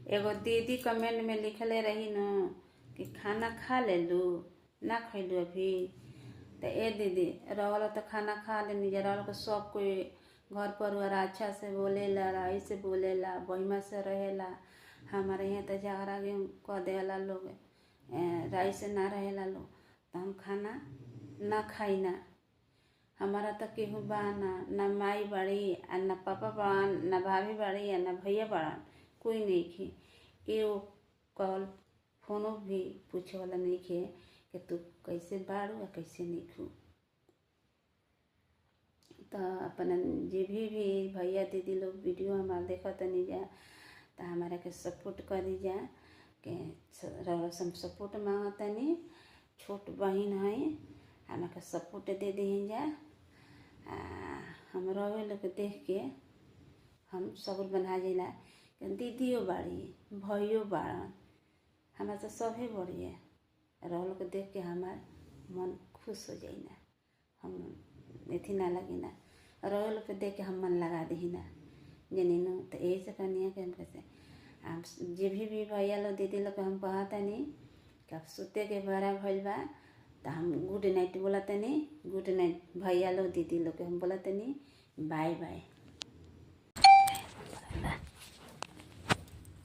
एगो दीदी कमेंट में लिखले रही न कि खाना खा ले लू ना खैलू अभी। तो ए दीदी रहल तो खाना खा लेनी जा, रहल सब कोई घर परिवार अच्छा से बोलेला, राई से बोलेला, बहिमा से रहेला। हमारे यहाँ तो झगड़ा कह देला लोग, राई से ना रहेला लोग, तो हम खाना ना खाई ना। हमारा तो केहू बा ना माई बड़ी आ ना पापा बड़न, ना भाभी बड़ी आ ना भैया बड़न, कोई नहीं खे। एगो कॉल फोनो भी पूछे वाला नहीं खे कि तू कैसे बाड़ू आ कैसे नहीं खू। तो अपन जे भी भैया दीदी लोग वीडियो हमारे देखा तनी जा, तो हमारे के सपोर्ट करी जा के हम सपोर्ट मांगतनी। छोट बहन है, हमारे के सपोर्ट दे दी जा। हम रहे लोग देख के हम सबूर बना जाला कि दीदियों बाड़ी भैयो बाड़न, हमारे तो सभी बड़ी है। रह लोग देख के हमार मन खुश हो जाई ना, हम एथी ना लगी ना। रहे लोग देख के हम मन लगा दी ना जनी नो। तो यही से कहनी कि हम कैसे हम जे भी भैया लोग दीदी लोग हम कहता नहीं कि अब सुते के बड़ा भइल बा, तो हम गुड नाइट बोला तनी। गुड नाइट भैया लोग दीदी लोग के हम बोला तनी बाय बाय।